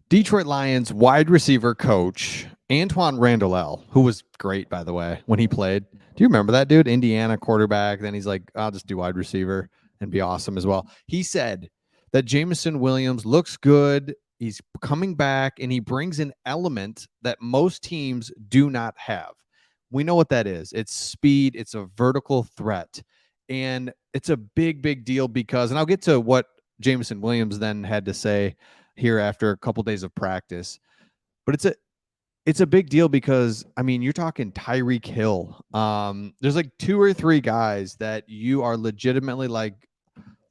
Detroit Lions wide receiver coach Antoine Randall, who was great, by the way, when he played. Do you remember that dude? Indiana quarterback. Then he's like, I'll just do wide receiver and be awesome as well. He said that Jameson Williams looks good. He's coming back and he brings an element that most teams do not have. We know what that is. It's speed, it's a vertical threat. And it's a big, big deal because, and I'll get to what Jameson Williams then had to say here after a couple days of practice. But it's a big deal because I mean you're talking Tyreek Hill. There's like 2 or 3 guys that you are legitimately like,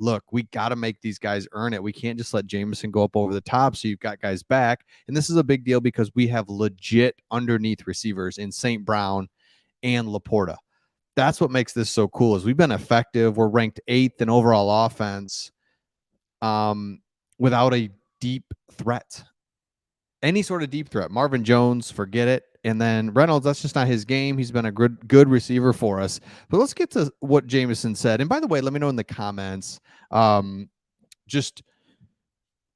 look, we got to make these guys earn it. We can't just let Jameson go up over the top. So you've got guys back, and this is a big deal because we have legit underneath receivers in St. Brown and Laporta. That's what makes this so cool. Is we've been effective. We're ranked 8th in overall offense, without a deep threat. Any sort of deep threat. Marvin Jones, forget it. And then Reynolds, that's just not his game. He's been a good receiver for us. But let's get to what Jameson said. And by the way, let me know in the comments, just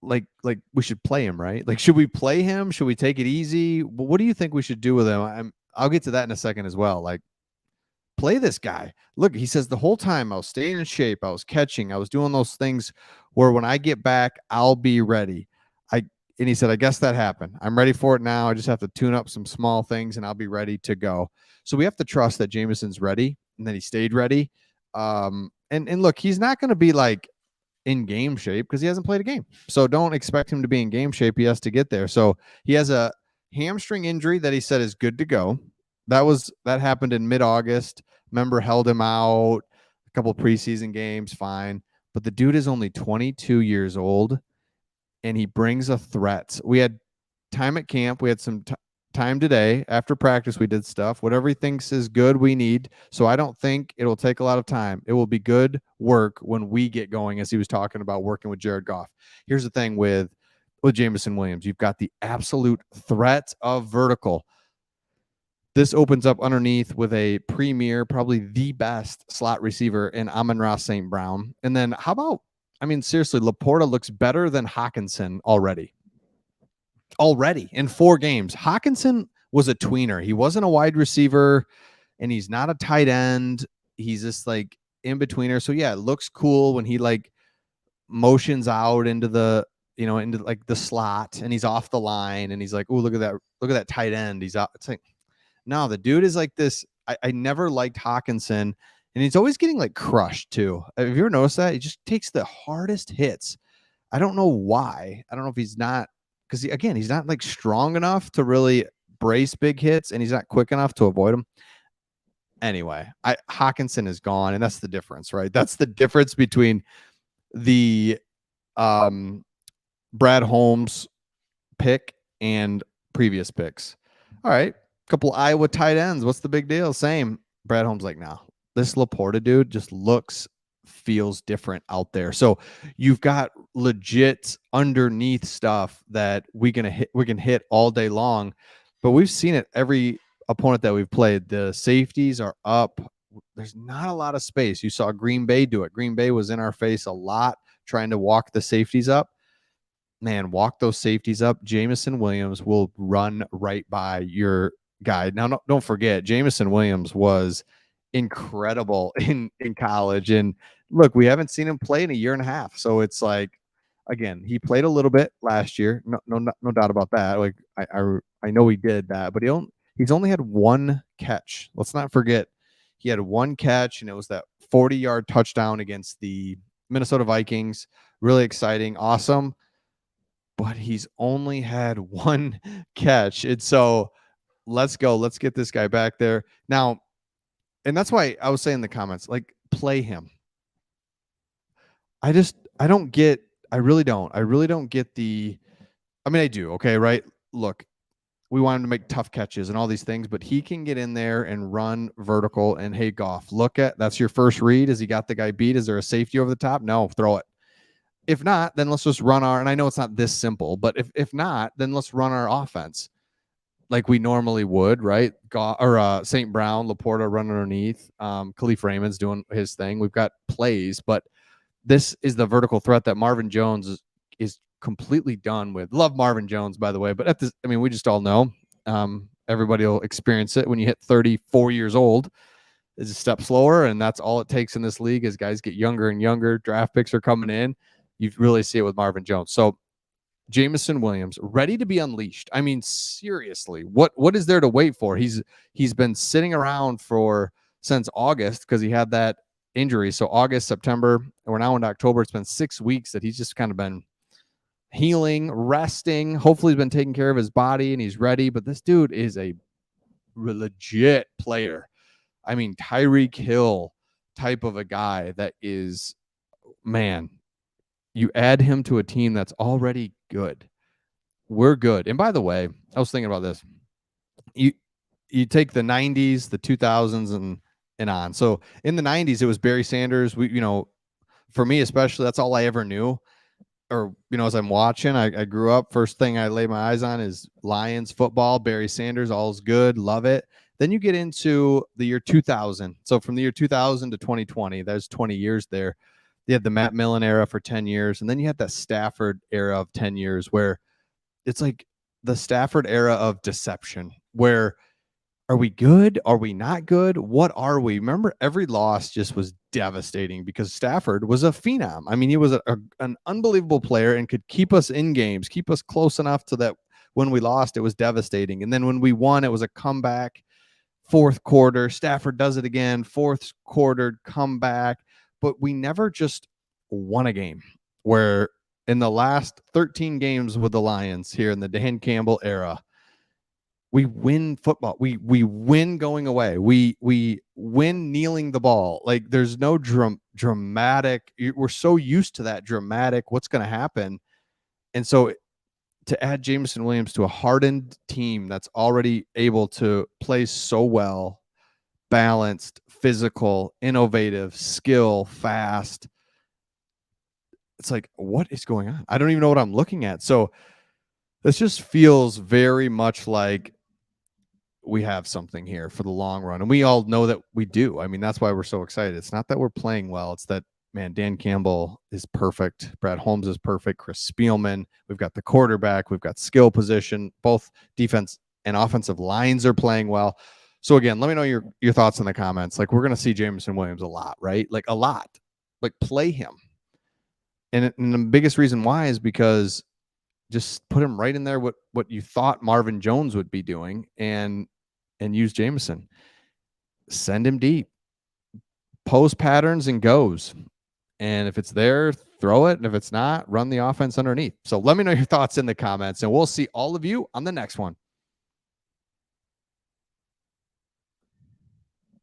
like we should play him, right? Like, should we play him? Should we take it easy? What do you think we should do with him? I'll get to that in a second as well. Like, play this guy. Look, he says the whole time I was staying in shape, I was catching, I was doing those things where when I get back, I'll be ready. And he said, I guess that happened. I'm ready for it now. I just have to tune up some small things and I'll be ready to go. So we have to trust that Jameson's ready and that he stayed ready. And look, he's not going to be like in game shape because he hasn't played a game. So don't expect him to be in game shape. He has to get there. So he has a hamstring injury that he said is good to go. That happened in mid-August. Remember, held him out a couple preseason games, fine. But the dude is only 22 years old, and he brings a threat. We had time at camp. We had some time today. After practice, we did stuff. Whatever he thinks is good, we need. So I don't think it'll take a lot of time. It will be good work when we get going, as he was talking about working with Jared Goff. Here's the thing with Jameson Williams. You've got the absolute threat of vertical. This opens up underneath with a premier, probably the best slot receiver in Amon-Ra St. Brown. And then how about, I mean, seriously, Laporta looks better than Hockenson already. Already in 4 games. Hockenson was a tweener. He wasn't a wide receiver, and he's not a tight end. He's just like in betweener. So yeah, it looks cool when he like motions out into the, into like the slot, and he's off the line, and he's like, oh, look at that tight end. He's out. It's like, no, the dude is like this. I never liked Hockenson, and he's always getting like crushed too. Have you ever noticed that? He just takes the hardest hits. I don't know why. I don't know if he's not, because again, he's not like strong enough to really brace big hits, and he's not quick enough to avoid them. Anyway, Hockenson is gone, and that's the difference, right? That's the difference between the Brad Holmes pick and previous picks. All right. Couple Iowa tight ends. What's the big deal? Same. Brad Holmes like, no, this Laporta dude just feels different out there. So you've got legit underneath stuff that we can hit all day long. But we've seen it every opponent that we've played. The safeties are up. There's not a lot of space. You saw Green Bay do it. Green Bay was in our face a lot trying to walk the safeties up. Man, walk those safeties up. Jameson Williams will run right by your guy. Now, don't forget, Jameson Williams was incredible in college. And look, we haven't seen him play in a year and a half. So it's like, again, he played a little bit last year. No doubt about that. Like I know he did that, but he's only had 1 catch. Let's not forget, he had 1 catch, and it was that 40-yard touchdown against the Minnesota Vikings. Really exciting, awesome. But he's only had 1 catch. And so let's go. Let's get this guy back there. Now, and that's why I was saying in the comments, like, play him. I really don't get the, I mean, I do. Okay. Right. Look, we want him to make tough catches and all these things, but he can get in there and run vertical. And hey, Goff, that's your first read. Has he got the guy beat? Is there a safety over the top? No, throw it. If not, then let's just run and I know it's not this simple, but if not, then let's run our offense like we normally would, right? St. Brown, Laporta running underneath. Khalif Raymond's doing his thing. We've got plays, but this is the vertical threat that Marvin Jones is completely done with. Love Marvin Jones, by the way, but we just all know, everybody will experience it when you hit 34 years old. Is a step slower, and that's all it takes in this league as guys get younger and younger. Draft picks are coming in. You really see it with Marvin Jones. So Jameson Williams ready to be unleashed. I mean, seriously, what is there to wait for? He's been sitting around since August because he had that injury. So August, September, we're now into October. It's been 6 weeks that he's just kind of been healing, resting. Hopefully he's been taking care of his body and he's ready. But this dude is a legit player. I mean, Tyreek Hill type of a guy that is, man, you add him to a team that's already good. We're good. And by the way, I was thinking about this. You take the 90s, the 2000s, and on. So in the 90s, it was Barry Sanders. For me especially, that's all I ever knew. Or, as I'm watching, I grew up, first thing I lay my eyes on is Lions football, Barry Sanders, all's good, love it. Then you get into the year 2000. So from the year 2000 to 2020, there's 20 years there. You had the Matt Millen era for 10 years. And then you had that Stafford era of 10 years where it's like the Stafford era of deception, where are we good? Are we not good? What are we? Remember, every loss just was devastating because Stafford was a phenom. I mean, he was an unbelievable player and could keep us in games, keep us close enough to that when we lost, it was devastating. And then when we won, it was a comeback. Fourth quarter, Stafford does it again. Fourth quarter, comeback. But we never just won a game. Where in the last 13 games with the Lions here in the Dan Campbell era, we win football. We win going away. We win kneeling the ball. Like there's no dramatic. We're so used to that dramatic. What's going to happen? And so to add Jameson Williams to a hardened team that's already able to play so well, balanced, physical, innovative, skill, fast. It's like, what is going on? I don't even know what I'm looking at. So this just feels very much like we have something here for the long run. And we all know that we do. I mean, that's why we're so excited. It's not that we're playing well. It's that, man, Dan Campbell is perfect. Brad Holmes is perfect. Chris Spielman. We've got the quarterback. We've got skill position. Both defense and offensive lines are playing well. So again, let me know your thoughts in the comments. Like, we're going to see Jameson Williams a lot, right? Like a lot. Like, play him. And the biggest reason why is because just put him right in there what you thought Marvin Jones would be doing and use Jameson. Send him deep. Post patterns and goes. And if it's there, throw it. And if it's not, run the offense underneath. So let me know your thoughts in the comments, and we'll see all of you on the next one.